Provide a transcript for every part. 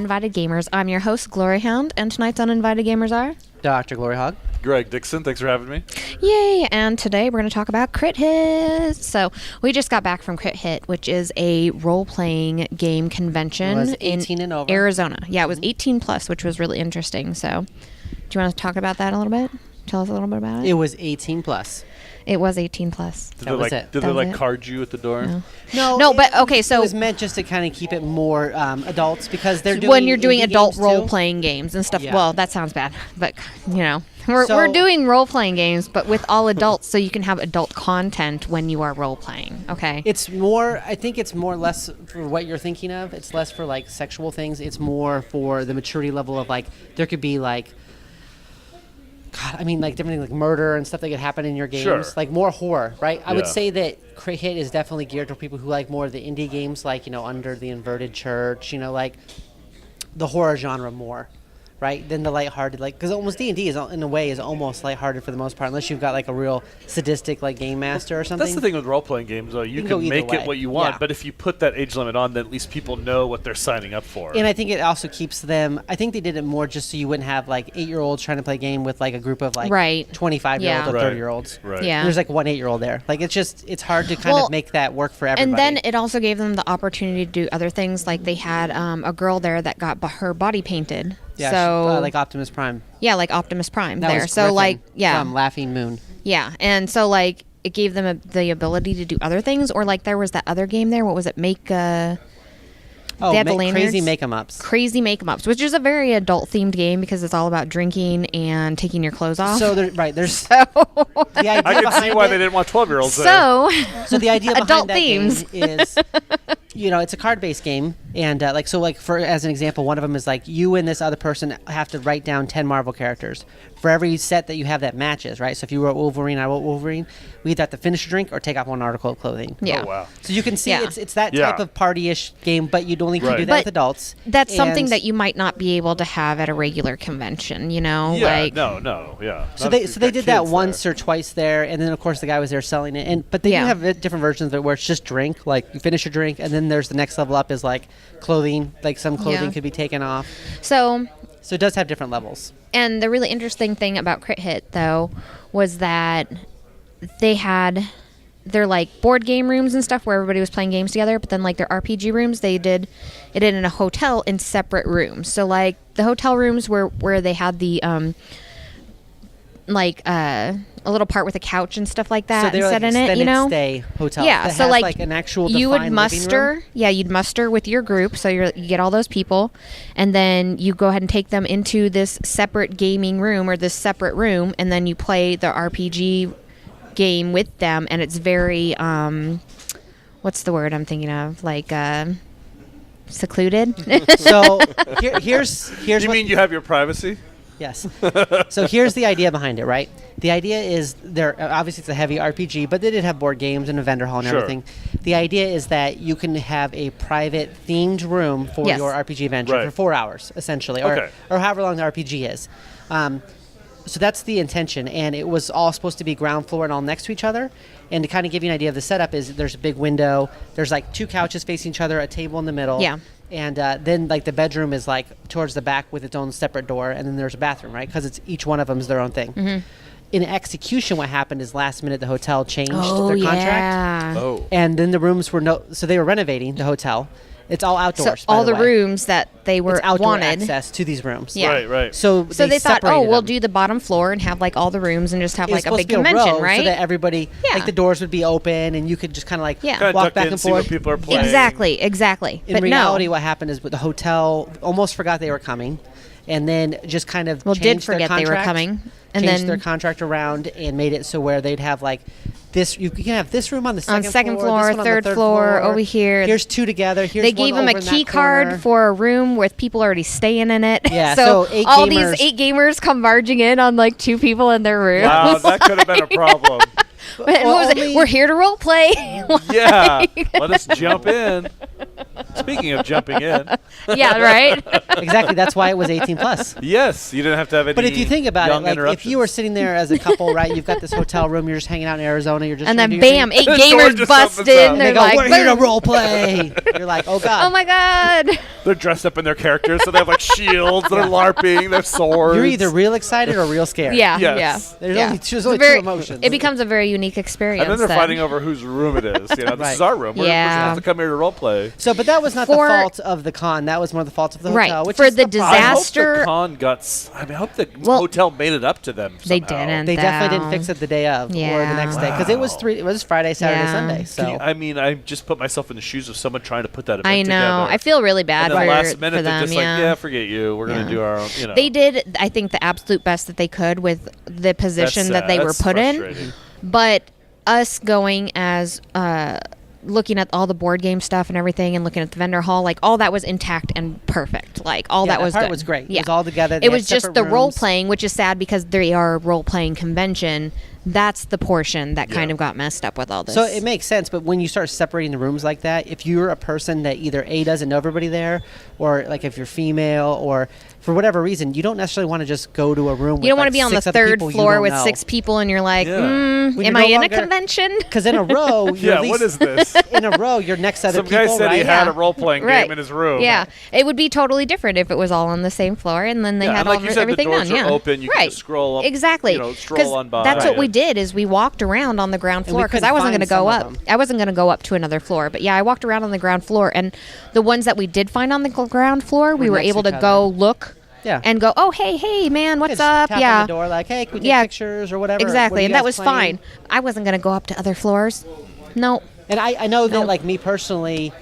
Uninvited Gamers. I'm your host, GloryHoundd, and tonight's Uninvited Gamers are... Dr. GloryHoundd. Greg Dixon, thanks for having me. Yay! And today we're going to talk about CritHit. So we just got back from CritHit, which is a role-playing game convention in Arizona. Yeah, it was 18 plus, which was really interesting. So do you want to talk about that a little bit? Tell us a little bit about it. It was 18 plus. It was 18 plus. That was it. Did they card you at the door? No, but okay, so... It was meant just to kind of keep it more adults because they're doing... When you're doing adult role-playing games and stuff, well, that sounds bad, but, you know... We're doing role-playing games, but with all adults, so you can have adult content when you are role-playing, okay? It's more, I think it's more less for what you're thinking of. It's less for, like, sexual things. It's more for the maturity level of, like, there could be, like... God, I mean, like, different things like murder and stuff that could happen in your games. Sure. Like, more horror, right? I would say that CritHit is definitely geared to people who like more of the indie games, like, you know, Under the Inverted Church, you know, like, the horror genre more. Right, then the lighthearted, like, because almost D&D is in a way is almost lighthearted for the most part, unless you've got like a real sadistic like game master or something. That's the thing with role-playing games, though. You can make it what you want, but if you put that age limit on, then at least people know what they're signing up for. And I think it also keeps them. I think they did it more just so you wouldn't have like 8-year-olds trying to play a game with like a group of like 25-year-olds or 30-year-olds. Right. Yeah. There's like one 8-year-old there. Like it's hard to kind of make that work for everybody. And then it also gave them the opportunity to do other things. Like they had a girl there that got her body painted. Yeah, so like Optimus Prime. Yeah, like Optimus Prime that there. Was so like from Laughing Moon. Yeah, and so like it gave them the ability to do other things, or like there was that other game there. What was it? They had the Crazy Make-em-Ups. Crazy Make-em-Ups, which is a very adult-themed game because it's all about drinking and taking your clothes off. So there's the idea I can see why they didn't want 12-year-olds there. So the idea behind adult that themes. Game is, you know, it's a card-based game, and for as an example, one of them is like you and this other person have to write down 10 Marvel characters for every set that you have that matches, right? So if you wrote Wolverine, I wrote Wolverine. We either have to finish a drink or take off one article of clothing. Yeah. Oh, wow. So you can see it's that type of party-ish game, but you'd only can do that with adults. That's something that you might not be able to have at a regular convention, you know? Yeah, like, So they did that once or twice there, and then of course the guy was there selling it. But they do have different versions of it where it's just drink, like you finish your drink, and then there's the next level up is like clothing, like some clothing could be taken off. So it does have different levels. And the really interesting thing about CritHit, though, was that they had their like board game rooms and stuff where everybody was playing games together, but then like their RPG rooms, they did it in a hotel in separate rooms. So like the hotel rooms where they had the a little part with a couch and stuff like that set in it, you know? Stay hotel. Yeah, that so has, like an actual you would muster, you'd muster with your group, so you get all those people, and then you go ahead and take them into this separate gaming room or this separate room, and then you play the RPG game with them, and it's very what's the word I'm thinking of? Like secluded. So here's you mean you have your privacy? Yes. So here's the idea behind it, right? The idea is obviously it's a heavy RPG, but they did have board games and a vendor hall and everything. The idea is that you can have a private themed room for your RPG adventure for 4 hours, essentially, or however long the RPG is. So that's the intention, and it was all supposed to be ground floor and all next to each other. And to kind of give you an idea of the setup is there's a big window, there's like 2 couches facing each other, a table in the middle. Yeah. And then like the bedroom is like towards the back with its own separate door, and then there's a bathroom, right? Because it's each one of them is their own thing. Mm-hmm. In execution, what happened is last minute the hotel changed their contract. Oh. And then the rooms were so they were renovating the hotel. It's all outdoors. So all the rooms that they were outdoor access to these rooms. Yeah. Right. So they thought, we'll do the bottom floor and have like all the rooms and just have like a big convention, right? So that everybody, like the doors would be open and you could just kind of like walk back and forth. See what people are playing. Exactly. In reality, what happened is the hotel almost forgot they were coming, and then just kind of did forget they were coming, and changed then their contract around and made it so where they'd have like this. You can have this room on the second floor, third floor, over here. Here's 2 together. They gave them a key card for a room with people already staying in it. Yeah, so all these 8 gamers come barging in on like 2 people in their room. Wow, that could have been a problem. We're here to role play. Yeah, let us jump in. Speaking of jumping in. Yeah, right? Exactly. That's why it was 18 plus. Yes, you didn't have to have any. But if you think about it, like if you were interruptions. sitting there as a couple, right? You've got this hotel room. You're just hanging out in Arizona. You're just And trying then to do your bam, thing. 8 The door gamers just bust opens in. up. They They're go, like, we're here to boom. role play. You're like, oh god. Oh my god. They're dressed up in their characters, so they have like shields. They're LARPing. They're swords. You're either real excited or real scared. Yeah, Yes. There's yeah. only, there's It's only very- two emotions. It becomes a very unique experience. And then they're then. fighting over whose room it is. You know, this Right. is our room. We're Yeah. supposed to come here to role play. So, but that was not For- the fault of the con. That was more the fault of the Right. hotel. Which For is the problem. I hope disaster- the con got. I hope the Well, hotel made it up to them. They somehow. didn't. They definitely though. didn't fix it the day of or the Yeah. next day because it was It was Friday, Saturday, Yeah. Sunday. So I mean, I just put myself in the shoes of someone trying to put that event I know. together. I feel really bad and then for, last minute for them. they're just like, yeah, forget you. We're gonna do our own. You know, They did, I think, the absolute best that they could with the position that they were put in. But us going as looking at all the board game stuff and everything, and looking at the vendor hall, like all that was intact and perfect. Like all Yeah, that was part good. was great. Yeah. It was all together. They It had was just separate the role rooms. playing, which is sad because they are a role playing convention. That's the portion that kind of got messed up with all this. So it makes sense, but when you start separating the rooms like that, if you're a person that either A, doesn't know everybody there, or like if you're female, or for whatever reason, you don't necessarily want to just go to a room. you don't want to be on the third floor with 6 people and you're like, Yeah. When am you're I no in longer- a convention? Because in a row, you're Yeah, at least what is this? in a row, you're next to other Some people, guy said right? he had Yeah. a role playing Right. game in his room. Yeah, it would be totally different if it was all on the same floor and then they Yeah, had and like all you said, everything the doors done. are Yeah, open. You right. can just scroll up. Exactly. You know, stroll on by. That's what we and- did. Is we walked around on the ground And we floor because couldn't I wasn't find going to go some up. of them. I wasn't going to go up to another floor. But yeah, I walked around on the ground floor, and the ones that we did find on the ground floor, we were next to able to each go other. look. Yeah. And go, oh hey man, what's Just up? tap Yeah. on the door like, hey, can we get Yeah. pictures or whatever? What Exactly, are you and that guys was playing? fine. I wasn't going to go up to other floors. No. And I know that, No. like me personally,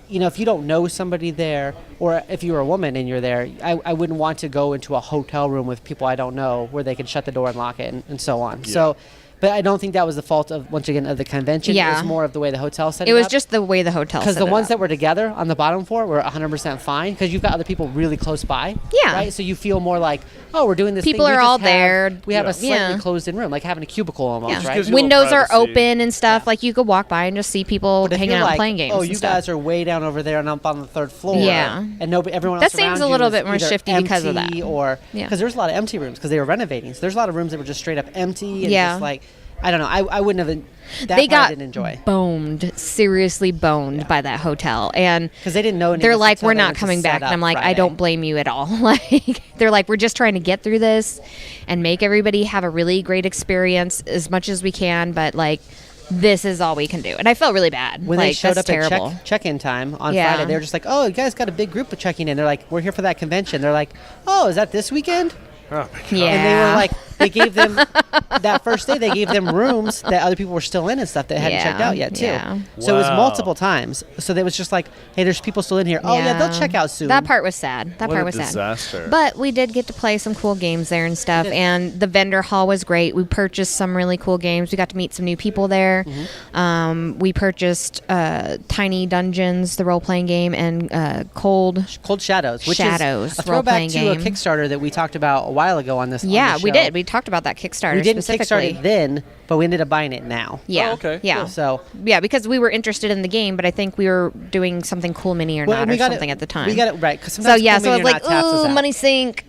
if you don't know somebody there, or if you're a woman and you're there, I wouldn't want to go into a hotel room with people I don't know where they can shut the door and lock it and so on. Yeah. So, but I don't think that was the fault of, once again, of the convention. It Yeah. was more of the way the hotel set it It was up. just the way the hotel Because set the it ones up. that were together on the bottom floor were 100% fine because you've got other people really close by. Yeah. Right? So you feel more like, oh, we're doing this People thing. are We all just have- there. We have a slightly Yeah. closed-in room, like having a cubicle almost, Yeah. right? gives you a little Windows are privacy. open and stuff. Like you could walk by and just see people But if hanging you're out like, playing games. oh, and you stuff. guys are way down over there and I'm on the third floor. Yeah. And everyone That else seems around a you little is bit more either shifty because of empty that. Or Yeah. because there's a lot of empty rooms because they were renovating. So there's a lot of rooms that were just straight up empty and Yeah. just like, I don't know. I wouldn't have. That They part I got didn't enjoy boned, seriously boned by that hotel, and because they didn't know. any they're of this like, until "We're they not went to coming set back." And up I'm like, "I Friday. don't blame you at all." Like, they're like, "We're just trying to get through this and make everybody have a really great experience as much as we can, but like, this is all we can do." And I felt really bad. When like, they showed that's up terrible. at check-in time on Yeah. Friday, they were just like, "Oh, you guys got a big group of checking in." They're like, "We're here for that convention." They're like, "Oh, is that this weekend?" Oh my God. Yeah. And they were like, they gave them that first day. They gave them rooms that other people were still in and stuff that hadn't checked out yet too. Yeah. So it was Wow. multiple times. So they was just like, hey, there's people still in here. Oh yeah, they'll check out soon. That part was sad. That What part a was disaster. sad. But we did get to play some cool games there and stuff. did. And the vendor hall was great. We purchased some really cool games. We got to meet some new people there. Mm-hmm. We purchased Tiny Dungeons, the role playing game, and Cold Shadows, which Shadows is a throwback role-playing to a game. Kickstarter that we talked about a while ago on this. Yeah, on we the show. did. We talked about that Kickstarter. We didn't specifically. Kickstart it then, but we ended up buying it now. Yeah. Oh, okay, Yeah. cool. So Yeah, because we were interested in the game, but I think we were doing something cool mini or not and or we got something it, at the time. We got it right. 'Cause So sometimes yeah, Cool so I Mini was or like, Not taps us ooh, out. money sink.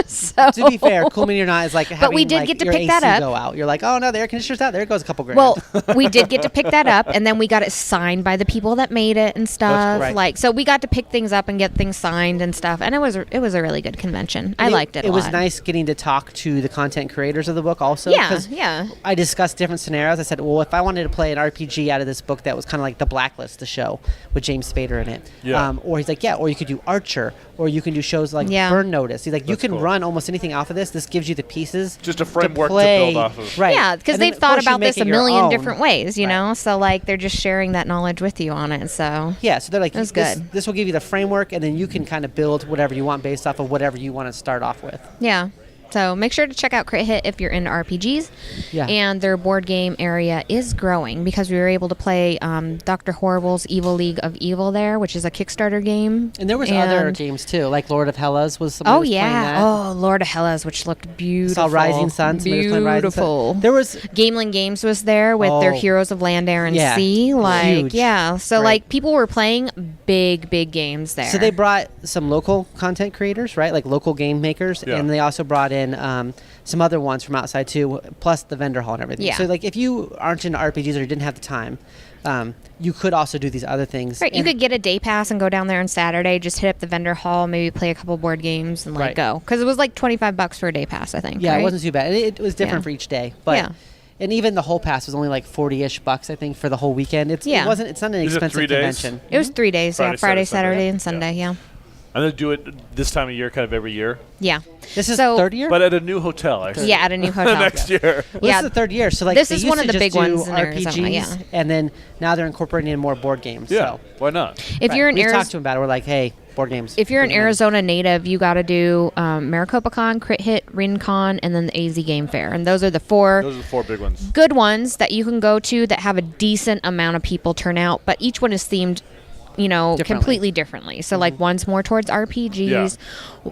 So To be fair, Cool Mini or Not is like having we did like, get to your pick AC that up. go out. You're like, oh no, the air conditioner's out. There goes a couple grand. Well, we did get to pick that up, and then we got it signed by the people that made it and stuff. Right. Like, so we got to pick things up and get things signed and stuff, and it was a really good convention. I liked it. It a was lot. nice getting to talk to the content creators of the book also. Yeah, 'cause yeah. I discussed different scenarios. I said, well, if I wanted to play an RPG out of this book that was kind of like The Blacklist, the show with James Spader in it. Yeah. Or he's like, yeah, or you could do Archer, or you can do shows like Yeah. Burn Notice. He's like, you That's can cool. run almost anything off of this. This gives you the pieces. Just a framework to play. build off of. Right. Yeah, because And then, they've of thought course, you about make this a it your million own. different ways, you Right. know? So, like, they're just sharing that knowledge with you on it, so... Yeah, so they're like, It was this, good. this will give you the framework, and then you can kind of build whatever you want based off of whatever you want to start off with. Yeah. So make sure to check out CritHit if you're into RPGs. Yeah. And their board game area is growing because we were able to play Dr. Horrible's Evil League of Evil there, which is a Kickstarter game. And there was other games too, like Lord of Hellas was somebody was playing that. Oh, Lord of Hellas, which looked beautiful. I saw Rising Sun. Beautiful. There was Gamelin Games was there with their Heroes of Land, Air, and Sea. Huge. So like people were playing big games there. So they brought some local content creators, right? Like local game makers, and they also brought in some other ones from outside too, plus the vendor hall and everything. Yeah. So like if you aren't into RPGs or you didn't have the time, you could also do these other things. Right, you could get a day pass and go down there on Saturday, just hit up the vendor hall, maybe play a couple board games and go. Because it was like $25 for a day pass, I think. Yeah, right? It wasn't too bad. It was different for each day, but and even the whole pass was only like $40-ish, I think, for the whole weekend. It's not an inexpensive convention. It was 3 days. Friday, Saturday, and Sunday. Yeah. I'm going to do it this time of year, kind of every year. Yeah. This is third year? But at a new hotel, actually. Yeah, at a new hotel. Next year. Well, this is the third year. So like this is one of the big ones in RPGs, and then now they're incorporating in more board games. Yeah, so. Why not? If you're in We've talked to them about it. We're like, hey, board games. If you're an Arizona native, you got to do MaricopaCon, CritHit, RinCon, and then the AZ Game Fair. And those are the four big ones. Good ones that you can go to that have a decent amount of people turn out, but each one is themed completely differently. So like one's more towards RPGs.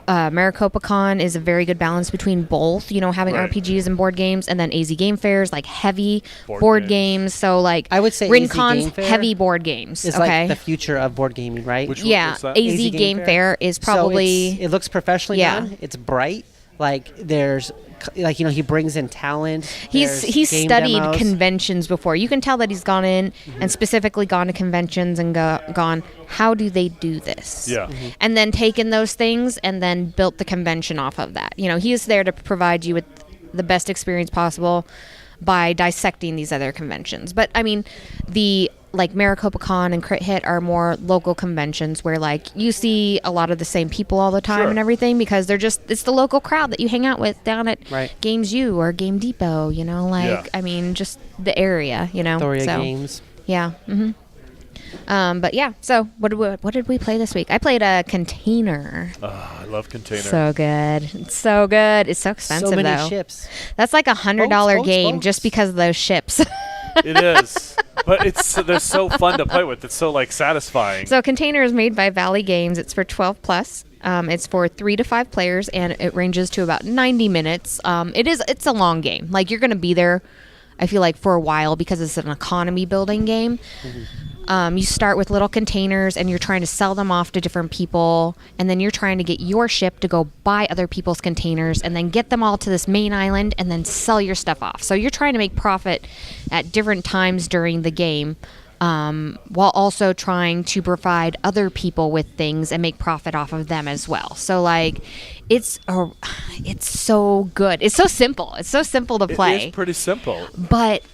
MaricopaCon is a very good balance between both, having RPGs and board games, and then AZ Game Fairs like heavy board games. So like I would say RinCon's heavy board games. Is like the future of board gaming, right? What's that? AZ Game Fair is probably it looks professionally done. It's bright. Like there's he brings in talent. He's studied conventions before. You can tell that he's gone in and specifically gone to conventions and gone, how do they do this? Yeah. And then taken those things and then built the convention off of that. He is there to provide you with the best experience possible by dissecting these other conventions. But I mean, the MaricopaCon and CritHit are more local conventions where you see a lot of the same people all the time and everything, because it's the local crowd that you hang out with down at Games U or Game Depot, I mean, just the area, Thoria Games. Yeah. But yeah, so what did we play this week? I played a Container. Oh, I love Container. So good. It's so good. It's so expensive, so many though. ships. That's like $100 game just because of those ships. It is. But they're so fun to play with. It's so satisfying. So Container is made by Valley Games. It's for 12 plus. It's for 3 to 5 players, and it ranges to about 90 minutes. It's a long game. You're going to be there, I feel like, for a while because it's an economy building game. You start with little containers and you're trying to sell them off to different people, and then you're trying to get your ship to go buy other people's containers and then get them all to this main island and then sell your stuff off. So you're trying to make profit at different times during the game, while also trying to provide other people with things and make profit off of them as well. So it's so good. It's so simple. It's so simple to play. It is pretty simple. But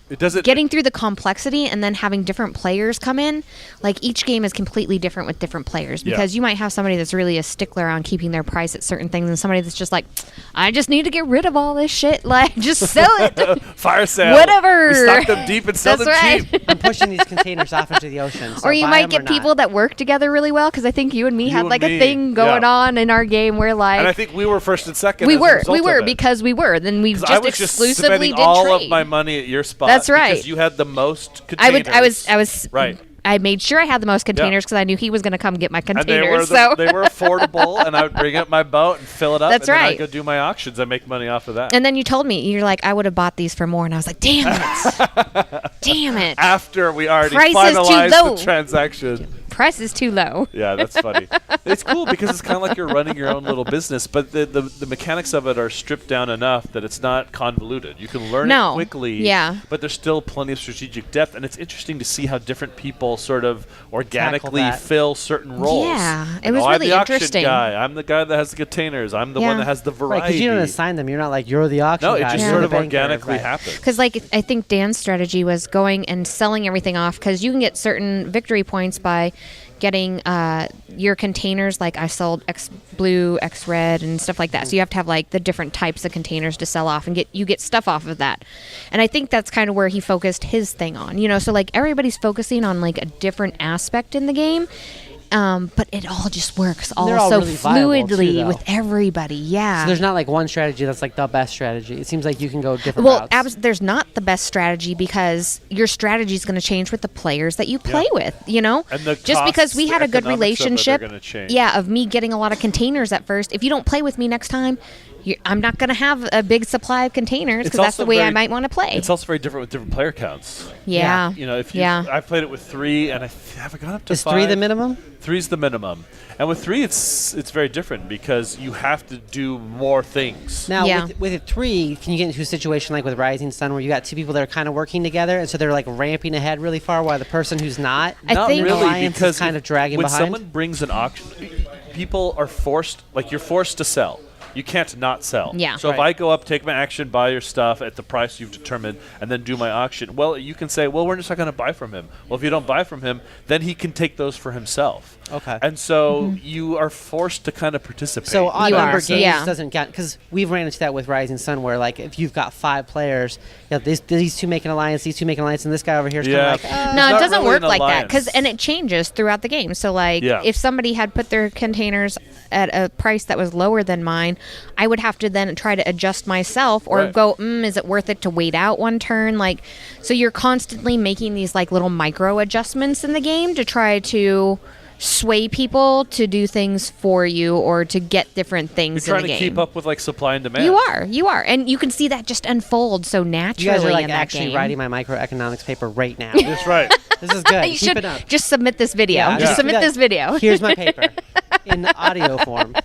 it doesn't getting through the complexity and then having different players come in, each game is completely different with different players, because you might have somebody that's really a stickler on keeping their price at certain things, and somebody that's just I just need to get rid of all this shit, just sell it. Fire sale. Whatever. We stock them deep and sell them cheap. I'm pushing these containers off into the ocean. So or you might get people that work together really well, because I think you and me had a thing going on in our game where and I think we were first and second. We were because we were. Then we just exclusively did all trade. Of my money at your spot. That's right. Because you had the most containers. I was right. I made sure I had the most containers because I knew he was going to come get my containers. And they were affordable, and I would bring up my boat and fill it up. That's and right. Then I'd go do my auctions. I make money off of that. And then you told me, you're like, I would have bought these for more, and I was like, damn it, damn it. After we already Price finalized the transaction. Price is too low. Yeah, that's funny. It's cool because it's kind of like you're running your own little business, but the mechanics of it are stripped down enough that it's not convoluted. You can learn it quickly, but there's still plenty of strategic depth, and it's interesting to see how different people sort of organically fill certain roles. Yeah, it was really I'm the interesting. Auction guy. I'm the guy that has the containers. I'm the one that has the variety. Right, because you don't assign them. You're not like, you're the auction guy. No, it just sort of organically happens. Because I think Dan's strategy was going and selling everything off, because you can get certain victory points by getting your containers. I sold X blue, X red, and stuff like that. So you have to have the different types of containers to sell off, and get stuff off of that. And I think that's kind of where he focused his thing on. So everybody's focusing on a different aspect in the game. But it all just works all so really fluidly too, with everybody. Yeah. So there's not like one strategy that's like the best strategy. It seems like you can go different routes. There's not the best strategy because your strategy is going to change with the players that you play with, you know? And the just because we had a good relationship, of me getting a lot of containers at first, if you don't play with me next time, I'm not going to have a big supply of containers because that's the way I might want to play. It's also very different with different player counts. Yeah. You know, I've played it with 3, and have I gone up to 5? Is 3 the minimum? 3's the minimum. And with 3, it's very different because you have to do more things. Now, with 3, can you get into a situation like with Rising Sun where you got 2 people that are kind of working together, and so they're like ramping ahead really far while the person who's not really, because is kind of dragging when behind? When someone brings an auction, people are forced, like you're forced to sell. You can't not sell. Yeah. So if I go up, take my action, buy your stuff at the price you've determined, and then do my auction, well, you can say, well, we're just not going to buy from him. Well, if you don't buy from him, then he can take those for himself. Okay. And so you are forced to kind of participate. So odd number games doesn't count, because we've ran into that with Rising Sun, where like if you've got 5 players, you know, these 2 make an alliance, these 2 make an alliance, and this guy over here is kind of like, no, it doesn't work like that, and it changes throughout the game. So like if somebody had put their containers at a price that was lower than mine, I would have to then try to adjust myself or go, is it worth it to wait out one turn? Like, so you're constantly making these like little micro adjustments in the game to try to sway people to do things for you or to get different things in the game. You're trying to keep up with like supply and demand. You are. And you can see that just unfold so naturally. You guys are like in that actually game. Writing my microeconomics paper right now. That's right. This is good. You Keep it up. Just submit this video. Yeah, just submit this video. Here's my paper in audio form.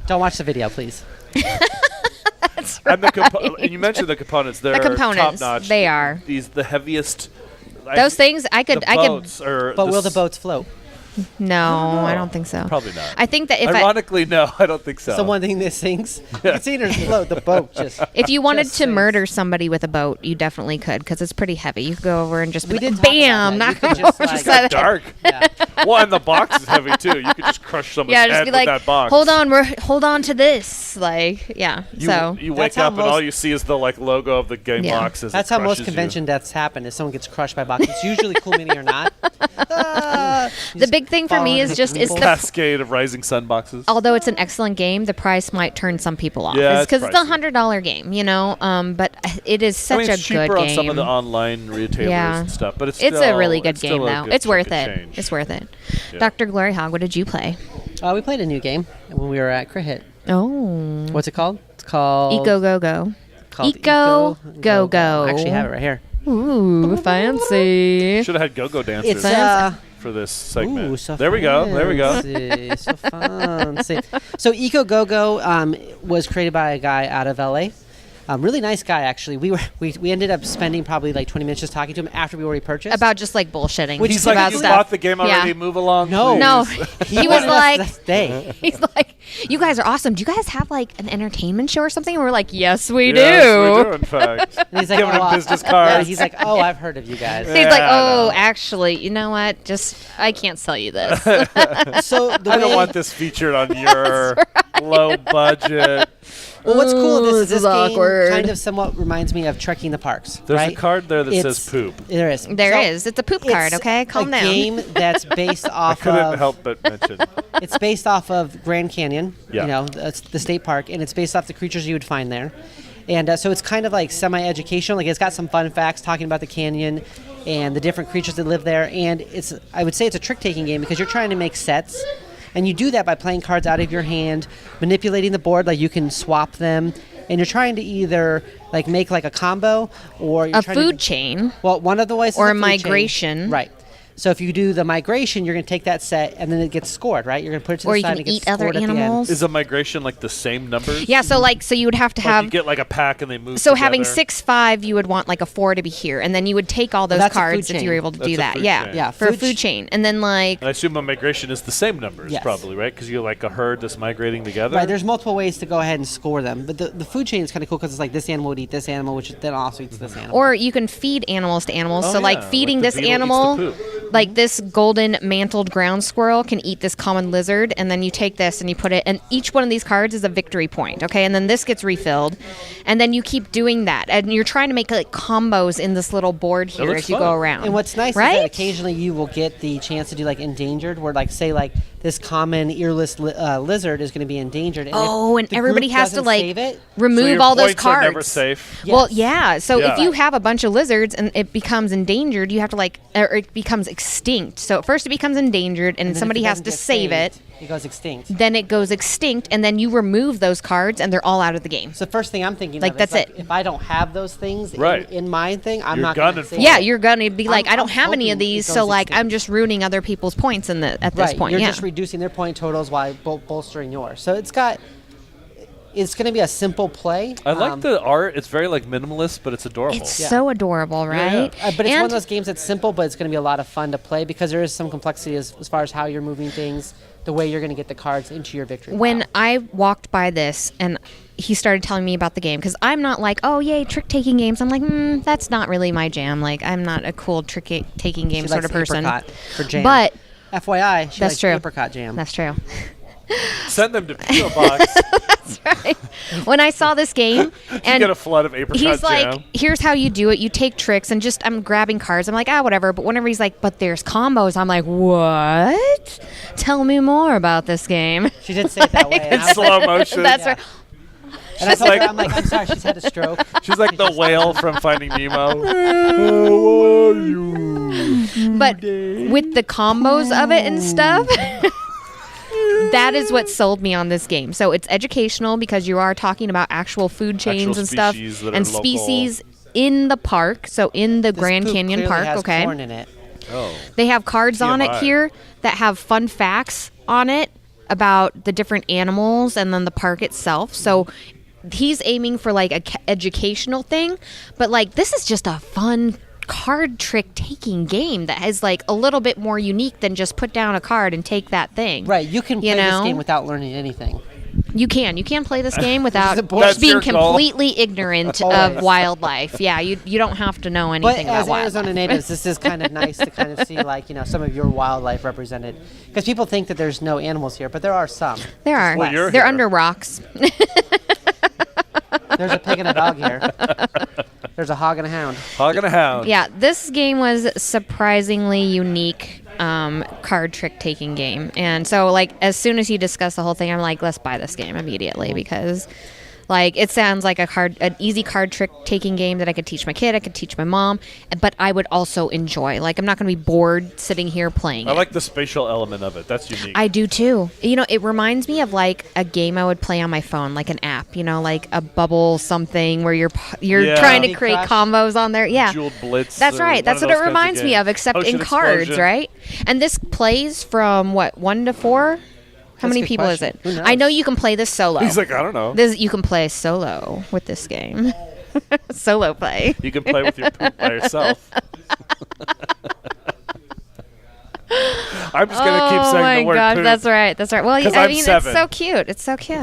Don't watch the video, please. That's right. And you mentioned the components. They're components, top-notch. They are. The heaviest. Those things I could. But will the boats float? No, I don't think so. Probably not. I think that if ironically, no, I don't think so. So one thing that sinks, containers float. The boat just. If you wanted to murder somebody with a boat, you definitely could, because it's pretty heavy. You could go over and just bam, knock them over. Just got dark. Yeah. Well, and the box is heavy too. You could just crush someone's head with that box. Hold on to this. Like, you wake up and all you see is the like logo of the game box. That's how most convention deaths happen. Is someone gets crushed by boxes. It's usually cool mini or not. The big thing for me is just the cascade of Rising Sun boxes. Although it's an excellent game, the price might turn some people off. Yeah, because it's a $100 game, you know. But it is such a good game. It's cheaper on some of the online retailers and stuff, but it's a really good game though. It's worth it. It's worth it. Yeah. Dr. GloryHoundd, what did you play? We played a new game when we were at CritHit. Oh. What's it called? It's called EcoGoGo. EcoGoGo. I actually have it right here. Ooh, fancy. Should have had go-go dances. It's for this segment. Ooh, so there we go. So fancy. So EcoGoGo was created by a guy out of LA. Really nice guy, actually. We ended up spending probably like 20 minutes just talking to him after we already purchased. About just like bullshitting. He's like, about you stuff. bought the game already, move along, No. He was like, stay. He's like, you guys are awesome. Do you guys have like an entertainment show or something? And we're like, yes, we do. Yes, we do, in fact. And he's like, giving him business cards. He's like, I've heard of you guys. He's like, actually, you know what? I can't sell you this. So I don't want this featured on your low budget. Well, what's cool is this game awkward. kind of somewhat reminds me of Trekking the Parks. There's a card there that says poop. There is. There is. It's a poop card, okay? Calm down. It's a game that's based off I couldn't help but mention. It's based off of Grand Canyon, yeah. You know, the state park, and it's based off the creatures you would find there. And so it's kind of like semi-educational. Like, it's got some fun facts talking about the canyon and the different creatures that live there. And I would say it's a trick-taking game because you're trying to make sets. And you do that by playing cards out of your hand, manipulating the board, like you can swap them, and you're trying to either like make like a combo or you're a food chain. Well, one of the ways or is a migration, chain. Right? So if you do the migration, you're going to take that set and then it gets scored, right? You're going to put it to the side and it gets scored at the end. Or you can eat other animals. Is a migration like the same numbers? Yeah, so you would have to have... You get like a pack and they move So together. having 6-5, you would want like a 4 to be here. And then you would take all those cards if you were able to do that. Yeah, for a food chain. And then like... And I assume a migration is the same numbers, probably, right? Because you're like a herd that's migrating together? Right, there's multiple ways to go ahead and score them. But the food chain is kind of cool because it's like this animal would eat this animal, which then also eats this animal. Or you can feed animals to animals. So like feeding this animal... Like this golden mantled ground squirrel can eat this common lizard, and then you take this and you put it, and each one of these cards is a victory point, okay? And then this gets refilled, and then you keep doing that, and you're trying to make like combos in this little board here as you go around. And what's nice is that occasionally you will get the chance to do like endangered, where like say like this common earless lizard is going to be endangered. And and everybody has to like remove all those cards. Are never safe. Yes. Well, yeah. So if you have a bunch of lizards and it becomes endangered, you have to or it becomes extinct. So at first it becomes endangered, and somebody has to save it. It goes extinct. Then it goes extinct, and then you remove those cards, and they're all out of the game. So the first thing I'm thinking of is that's it. If I don't have those things in my thing, I'm not going to save Yeah, you're going to be like, I don't have any of these, so like extinct. I'm just ruining other people's points at this point. You're just reducing their point totals while bolstering yours. So it's going to be a simple play. I like the art. It's very like minimalist, but it's adorable. It's so adorable, right? Yeah. But it's one of those games that's simple, but it's going to be a lot of fun to play because there is some complexity as far as how you're moving things, the way you're going to get the cards into your victory. When I walked by this and he started telling me about the game, because I'm not like, oh, yay, trick-taking games. I'm like, that's not really my jam. Like, I'm not a cool trick-taking game sort of person. For jam. But FYI, she likes true. Apricot jam. That's true. Send them to P.O. Box. That's right. When I saw this game, and you get a flood of apricot he's jam. like, here's how you do it. You take tricks, and I'm grabbing cards. I'm like, whatever. But whenever he's like, but there's combos, I'm like, what? Tell me more about this game. She did say it that way. In slow motion. That's right. And I'm like, I'm sorry, she's had a stroke. She's like the whale from Finding Nemo. How are you? But with the combos of it and stuff, that is what sold me on this game. So it's educational because you are talking about actual food chains and stuff and species in the park. So in the Grand Canyon Park, has corn in it. Oh. They have cards on it here that have fun facts on it about the different animals and then the park itself. So he's aiming for like a educational thing, but like this is just a fun card trick taking game that is like a little bit more unique than just put down a card and take that thing. Right, you can play this game without learning anything. You can play this game without being completely ignorant of wildlife. Yeah, you don't have to know anything about wildlife. But as Arizona natives, this is kind of nice to kind of see like, some of your wildlife represented. Because people think that there's no animals here, but there are some. There are. Well, they're under rocks. There's a pig and a dog here. There's a hog and a hound. Hog and a hound. Yeah, this game was surprisingly unique card trick taking game. And so like as soon as he discussed the whole thing, I'm like, let's buy this game immediately because like it sounds like an easy card trick taking game that I could teach my kid, I could teach my mom, but I would also enjoy. Like I'm not going to be bored sitting here playing I like the spatial element of it. That's unique. I do too. It reminds me of like a game I would play on my phone, like an app, like a bubble something where you're trying to create combos on there. Yeah. Jeweled Blitz. That's right. That's what it reminds me of, except in cards, right? And this plays from 1 to 4? How many people is it? I know you can play this solo. He's like, I don't know. You can play solo with this game. Solo play. You can play with your poop by yourself. I'm just going to keep saying the word poop. That's right. Well, I mean, 7. It's so cute. It's so cute.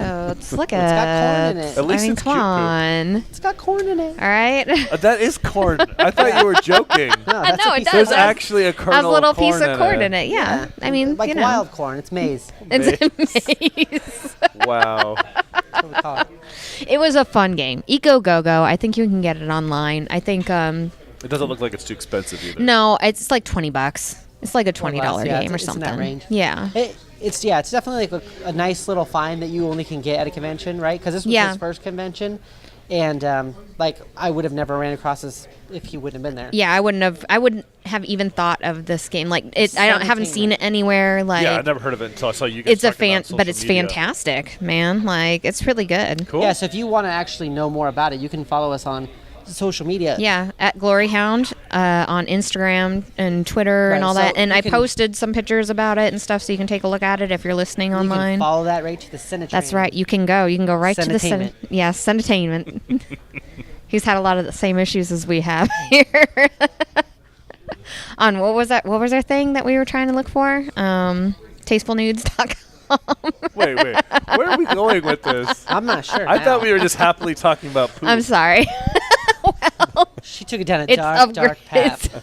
Look at it. It's got corn in it. At least it's come cute on. poop. It's got corn in it. All right. That is corn. I thought you were joking. No, it does. There's actually a kernel has a little of corn piece of corn in it. Yeah. I mean, like wild corn. It's maize. It's maize. Wow. That's what we call it. It was a fun game. EcoGoGo. I think you can get it online. I think. It doesn't look like it's too expensive either. No, it's like $20. It's like a $20 game or something. It's in that range. Yeah. It's definitely like a nice little find that you only can get at a convention, right? Because this was his first convention, and I would have never ran across this if he wouldn't have been there. Yeah, I wouldn't have even thought of this game. Like haven't seen it anywhere. Like I never heard of it until I saw you guys. It's fantastic, man. Like it's really good. Cool. Yeah. So if you want to actually know more about it, you can follow us on social media. Yeah, at GloryHoundd on Instagram and Twitter and all that. And I posted some pictures about it and stuff, so you can take a look at it if you're listening online. You can follow that right to the Senate. That's right. You can go right to the Senate. Yeah, Senatainment. He's had a lot of the same issues as we have here. On what was our thing that we were trying to look for? Tastefulnudes.com. Wait. Where are we going with this? I'm not sure. I thought we were just happily talking about poop. I'm sorry. She took it down a dark path.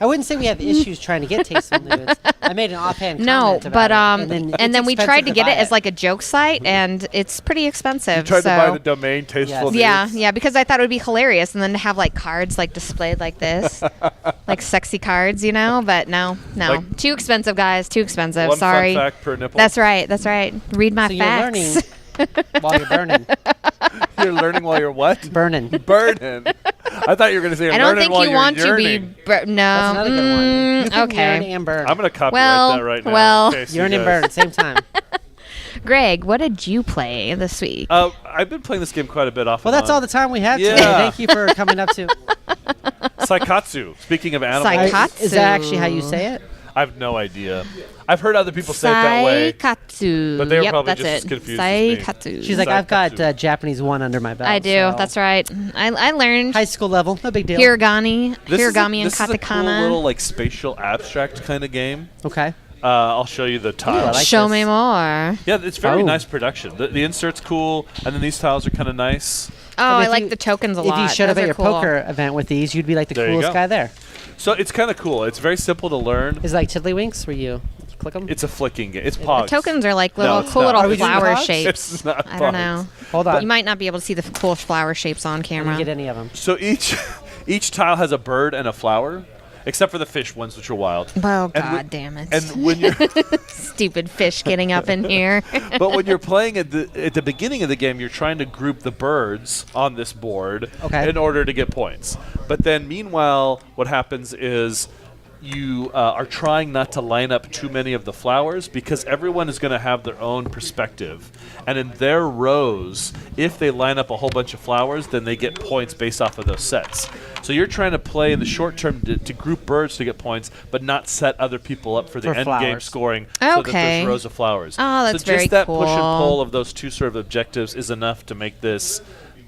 I wouldn't say we have issues trying to get Tasteful Nudes. I made an offhand comment about it. And then we tried to get it as like a joke site, and it's pretty expensive. You tried to buy the domain Tasteful Nudes? Yeah, because I thought it would be hilarious, and then to have like cards like displayed like this, like sexy cards, But no, like, too expensive, guys. Too expensive. One Sorry. fun fact per nipple. That's right. Read my facts. You're learning while you're burning. You're learning while you're what? Burning. I thought you were going to say I don't think you want yearning. to be. No. That's another good one. Okay. Yearn and burn. I'm going to copyright that right now. Yearn and burn at the same time. Greg, what did you play this week? I've been playing this game quite a bit off. Well, that's all the time we have today. Thank you for coming up to Seikatsu. Speaking of animals. Seikatsu. Is that actually how you say it? I have no idea. I've heard other people say it that way. Seikatsu. But they were probably just as confused as me. She's like, I've got Japanese 1 under my belt. I do. So. That's right. I learned. High school level. No big deal. Hiragami and katakana. This is a cool little like spatial abstract kind of game. Okay. I'll show you the tiles. Show me more. Yeah, it's very nice production. The insert's cool, and then these tiles are kind of nice. Oh, I like the tokens a lot. If you showed up at your poker event with these, you'd be like the coolest guy there. So it's kind of cool. It's very simple to learn. Is it like Tiddlywinks where you click them? It's a flicking game. It's Pogs. The tokens are like little cool little flower shapes. It's not I don't know. Hold on. You might not be able to see the cool flower shapes on camera. I didn't get any of them. So each tile has a bird and a flower. Except for the fish ones, which are wild. Oh, God damn it. And when you're... Stupid fish getting up in here. But when you're playing at the beginning of the game, you're trying to group the birds on this board in order to get points. But then, meanwhile, what happens is you are trying not to line up too many of the flowers because everyone is going to have their own perspective. And in their rows, if they line up a whole bunch of flowers, then they get points based off of those sets. So you're trying to play in the short term to group birds to get points, but not set other people up for the end game scoring so that there's rows of flowers. Oh, that's very cool. So just that push and pull of those two sort of objectives is enough to make this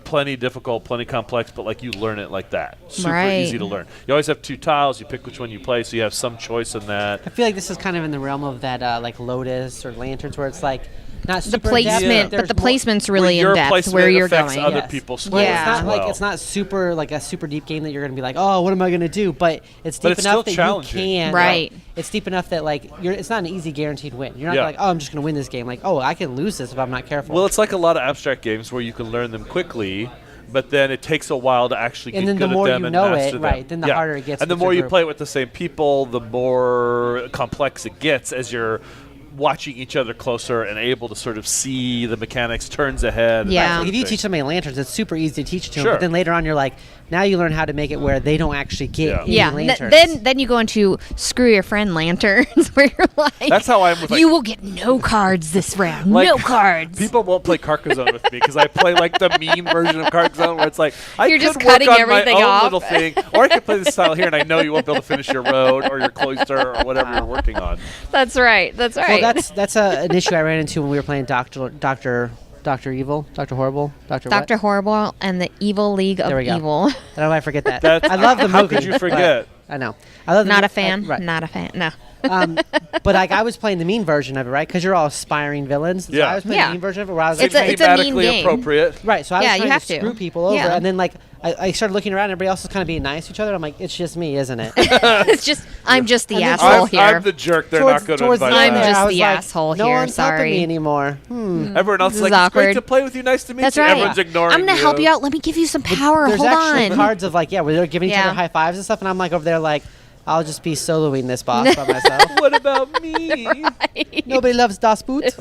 plenty difficult, plenty complex, but like you learn it like that. Super easy to learn. You always have 2 tiles. You pick which one you play, so you have some choice in that. I feel like this is kind of in the realm of that like Lotus or Lanterns where it's like not super the placement, but the placement's really in depth where you're going. Other people's scores it's not super like a super deep game that you're going to be like, oh, what am I going to do? But it's deep enough that you can. Right. It's deep enough that like it's not an easy guaranteed win. You're not like, oh, I'm just going to win this game. Like, oh, I can lose this if I'm not careful. Well, it's like a lot of abstract games where you can learn them quickly. But then it takes a while to actually get good at them and master them. And then the more you know it, right, then the harder it gets. And the more you play it with the same people, the more complex it gets as you're watching each other closer and able to sort of see the mechanics, turns ahead. Yeah. Like if you teach somebody Lanterns, it's super easy to teach it to them. But then later on, you're like, now you learn how to make it where they don't actually get any lanterns. Then you go into screw your friend lanterns where you're like, that's how I'm with you will get no cards this round. Like, no cards. People won't play Carcassonne with me because I play like the mean version of Carcassonne where it's like you're just cutting everything off. Little thing, or I can play this style here and I know you won't be able to finish your road or your cloister or whatever you're working on. That's right. Well, that's an issue I ran into when we were playing Dr. Evil, Dr. Horrible, Dr. Horrible and the Evil League of Evil. How do I forget that? I love the movie. How could you forget? I know. I love Not a fan. Not a fan. No. But like I was playing the mean version of it, right? Because you're all aspiring villains. So I was playing the mean version of it where I was it's a mean game. Appropriate. Right. So I was trying to screw people over, and then like I started looking around, and everybody else was kind of being nice to each other. I'm like, it's just me, isn't it? I'm just the asshole here. I'm the jerk. They're not going to invite me. I'm just the asshole here. No one's helping me Sorry. anymore. Everyone else is like, it's great to play with you. Nice to meet you. That's right. Everyone's ignoring I'm going to help you out. Let me give you some power. There's Hold actually on. cards of like, where they're giving each other high fives and stuff, and I'm like over there like, I'll just be soloing this boss by myself. What about me? Right. Nobody loves Das Boot.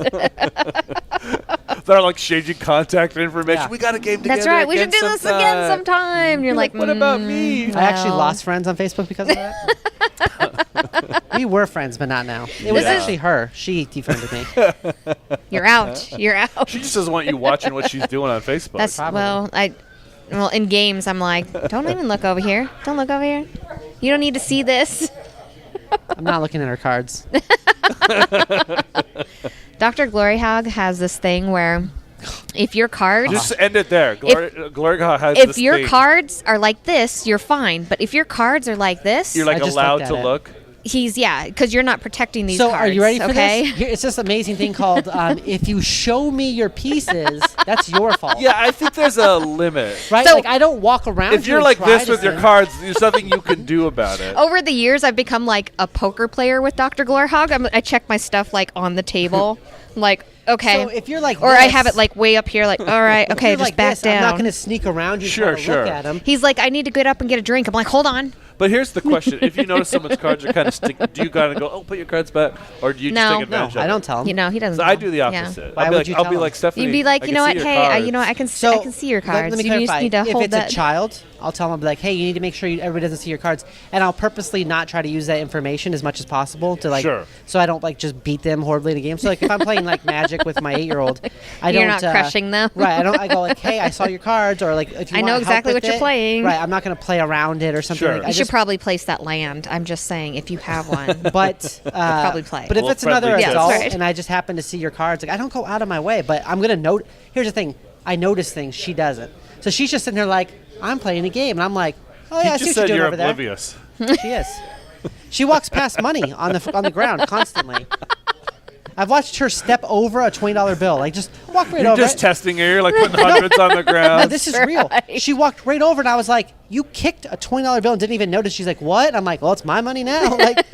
They're like exchanging contact information. Yeah. We got a game together. That's right. We should do this again sometime. You're like, what about me? I actually lost friends on Facebook because of that. We were friends, but not now. It was actually her. She defriended me. You're out. You're out. She just doesn't want you watching what she's doing on Facebook. Well, in games, I'm like, don't even look over here. Don't look over here. You don't need to see this. I'm not looking at her cards. Dr. GloryHoundd has this thing where if your cards... Just end it there. GloryHoundd has if your cards are like this, you're fine. But if your cards are like this... You're like allowed to look? because you're not protecting these cards. So are you ready for this? It's this amazing thing called if you show me your pieces, that's your fault. Yeah, I think there's a limit. Right? So, like, I don't walk around. If you're like this with your cards, there's nothing you can do about it. Over the years, I've become like a poker player with Dr. GloryHoundd. I check my stuff like on the table. Like, okay. So if you're like or I have it like way up here, like, all right, okay, just like back down. I'm not going to sneak around you to look at him. He's like, I need to get up and get a drink. I'm like, hold on. But here's the question: if you notice someone's cards are kind of do you kind of go, "Oh, put your cards back," or do you just take advantage of it? I don't tell him. He doesn't. So I do the opposite. Why would you tell him? I'll be like, Stephanie. You'd be like, you know what? Hey, I can see your cards. Let me you just need to hold that. If it's a child, I'll tell them, I'll be like, hey, you need to make sure everybody doesn't see your cards, and I'll purposely not try to use that information as much as possible to so I don't like just beat them horribly in a game. So like if I'm playing like Magic with my 8-year-old, I don't. You're not crushing them. Right. I go like, hey, I saw your cards, or like if you. I know exactly what you're playing. Right. I'm not going to play around it or something. Sure. Like, you should probably place that land. I'm just saying, if you have one. But probably play. But if it's another adult and I just happen to see your cards, like I don't go out of my way. But I'm gonna note. Here's the thing: I notice things she doesn't. So she's just sitting there like, I'm playing a game, and I'm like, oh yeah, I see what you're doing over there. Oblivious. She is. She walks past money on the ground constantly. I've watched her step over a $20 bill, like just walk right over. You're just testing her. You're like putting hundreds on the ground. No, this is real. She walked right over, and I was like, "You kicked a $20 bill and didn't even notice." She's like, "What?" I'm like, "Well, it's my money now." Like,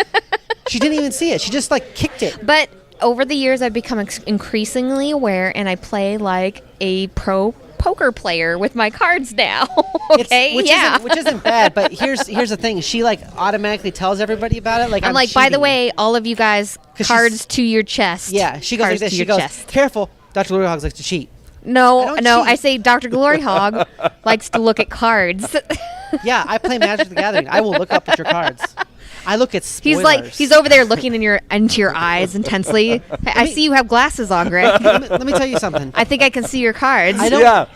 she didn't even see it. She just like kicked it. But over the years, I've become increasingly aware, and I play like a pro poker player with my cards now. Okay, which isn't bad. But here's the thing: she like automatically tells everybody about it. Like I'm like, by the way, all of you guys, cards to your chest. Yeah, she goes like this. She goes, careful. Dr. GloryHoundd likes to cheat. No, I say Dr. GloryHoundd likes to look at cards. Yeah, I play Magic the Gathering. I will look up at your cards. I look at spoilers. He's over there looking into your eyes intensely. I see you have glasses on, Greg. Let me tell you something. I think I can see your cards. I don't. Yeah.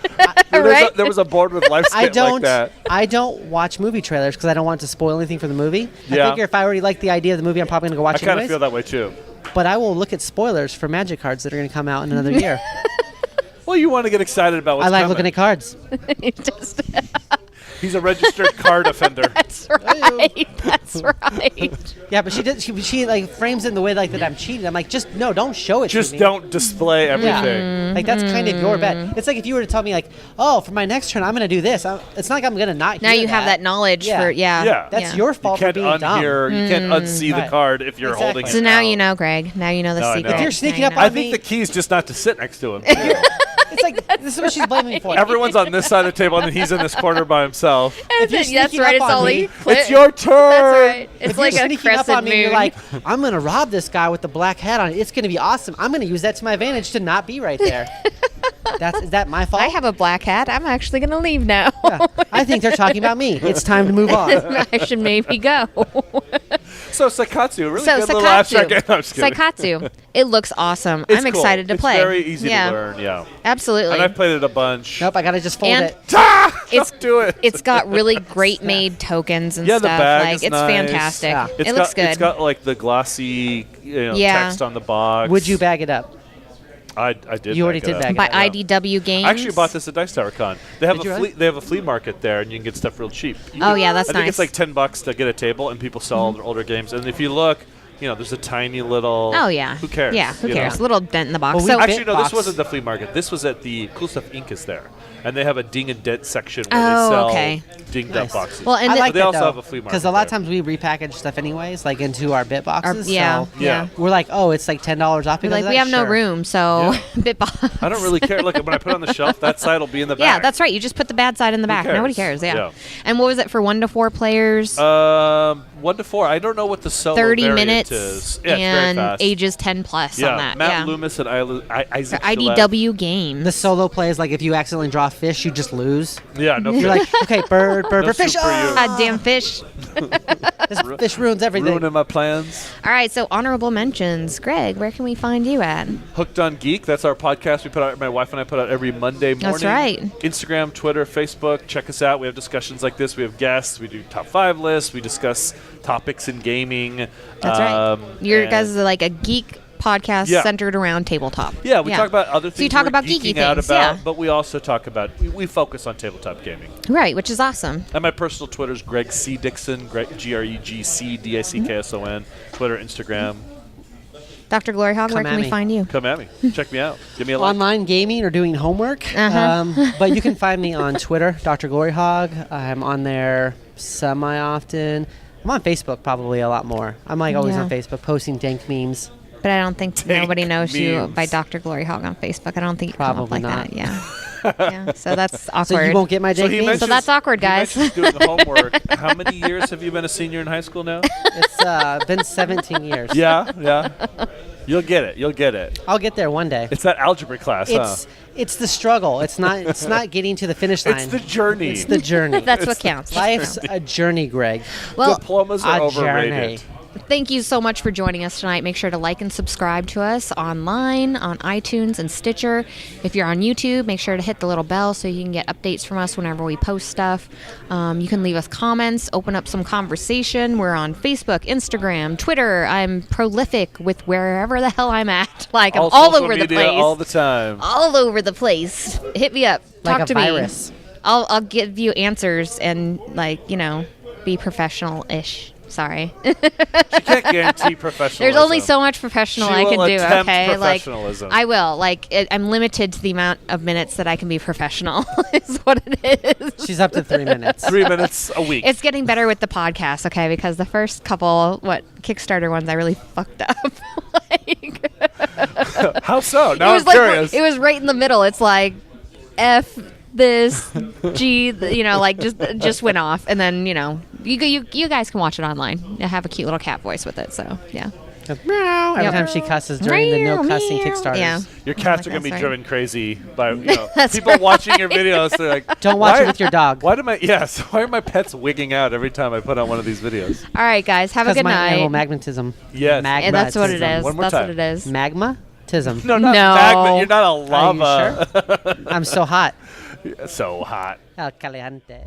Right? There was a board with life skit like that. I don't watch movie trailers because I don't want to spoil anything for the movie. Yeah. I figure if I already like the idea of the movie, I'm probably going to go watch it anyways. I kind of feel that way too. But I will look at spoilers for Magic cards that are going to come out in another year. Well, you want to get excited about what's coming. I like looking at cards. He's a registered card offender. That's right. That's right. Yeah, but she like frames it in the way like that I'm cheating. I'm like, don't show it to me. Just don't display everything. Yeah. Like that's kind of your bet. It's like if you were to tell me like, oh, for my next turn I'm going to do this. It's not like I'm going to not now hear you have that knowledge for That's your fault for being dumb. You can't unsee the card if you're holding it. So now you know, Greg. Now you know the secret. If you're sneaking up on me. I think the key is just not to sit next to him. It's like this is what she's blaming me for. Everyone's on this side of the table, and then he's in this corner by himself. That's right. It's all it's your turn. That's right. It's if like you're a sneaking crescent up on me, moon. you're like, I'm gonna rob this guy with the black hat on. It's gonna be awesome. I'm gonna use that to my advantage to not be right there. Is that my fault? I have a black hat. I'm actually gonna leave now. Yeah. I think they're talking about me. It's time to move on. I should maybe go. So Seikatsu, really good little abstract game. I'm just kidding. Seikatsu, it looks awesome. I'm excited to play. It's very easy to learn. Yeah, absolutely. And I've played it a bunch. Nope, I gotta just fold it. Don't do it. It's got really great made tokens and stuff. The bag like is it's nice. fantastic. Yeah. It looks good. It's got like the glossy text on the box. Would you bag it up? I did. You already did bag it by up. IDW Games. I actually bought this at Dice Tower Con. They have They have a flea market there, and you can get stuff real cheap. That's nice. I think it's like $10 to get a table, and people sell their older games. And if you look, there's a tiny little. Oh yeah. Who cares? Yeah, who cares? A little dent in the box. Well, actually, no. This wasn't the flea market. This was at the Cool Stuff Inc. is there, and they have a ding and dent section where they sell dinged up boxes. Well, and I like they that, also though, have a flea market because a lot of times we repackage stuff anyways, like into our bit boxes. Yeah. We're like, oh, it's like $10 off. We're like, we have no room, so bit box. I don't really care. Look, when I put it on the shelf, that side will be in the back. Yeah, that's right. You just put the bad side in the back. Nobody cares. Yeah. And what was it for 1 to 4 players? 1 to 4. I don't know what the solo 30 minutes is. Yeah, and it's very fast. ages 10 plus on that. Matt Loomis and Isaac IDW Games. The solo play is like if you accidentally draw fish, you just lose. Yeah, no. You're like, okay, bird, fish. Damn fish. This fish ruins everything. Ruining my plans. All right, so honorable mentions. Greg, where can we find you at? Hooked on Geek. That's our podcast. We put out. My wife and I put out every Monday morning. That's right. Instagram, Twitter, Facebook. Check us out. We have discussions like this. We have guests. We do top 5 lists. We discuss topics in gaming. That's right. Your guys are like a geek podcast centered around tabletop. Yeah, we talk about other things. So you talk about geeky things, but we also talk about we focus on tabletop gaming. Right, which is awesome. And my personal Twitter is Greg C. Dixon, GregCDickson, Twitter, Instagram. Dr. GloryHoundd, where can we find you? Come at me. Check me out. Give me a like. Online gaming or doing homework. But you can find me on Twitter, Dr. GloryHoundd. I'm on there semi-often. I'm on Facebook probably a lot more. I'm like always on Facebook posting dank memes. But I don't think nobody knows you by Dr. GloryHoundd on Facebook. I don't think you come up like not. that. Yeah. So that's awkward. So you won't get my dank memes? So that's awkward, guys. He doing the homework. How many years have you been a senior in high school now? It's been 17 years. Yeah. You'll get it. I'll get there one day. It's that algebra class, It's the struggle. It's not getting to the finish line. It's the journey. It's the journey. That's what counts. Life's a journey, Greg. Well, diplomas are overrated. Journey. Thank you so much for joining us tonight. Make sure to like and subscribe to us online, on iTunes and Stitcher. If you're on YouTube, make sure to hit the little bell so you can get updates from us whenever we post stuff. You can leave us comments, open up some conversation. We're on Facebook, Instagram, Twitter. I'm prolific with wherever the hell I'm at. Like, I'm all over the place. All the time. All over the place. Hit me up. Talk to me. Like a virus. I'll give you answers and, be professional-ish. Sorry. She can't guarantee professionalism. There's only so much professional I can do, okay? Professionalism. I will. I'm limited to the amount of minutes that I can be professional is what it is. She's up to 3 minutes. 3 minutes a week. It's getting better with the podcast, okay? Because the first couple, Kickstarter ones, I really fucked up. How so? Now I'm curious. It was right in the middle. It's like, F this, G, just went off. And then, you guys can watch it online. I have a cute little cat voice with it, so, yeah. Every time she cusses during the no cussing Kickstarters. Yeah. Your cats are going to be driven crazy by people watching your videos. They're like, don't watch it with your dog. Why are my pets wigging out every time I put on one of these videos? All right, guys, have a good night. Animal magmatism. Yes. Yeah, that's what it is. One more time. What it is. Magmatism. No, not magma. You're not a lava. Are you sure? I'm so hot. So hot. El caliente.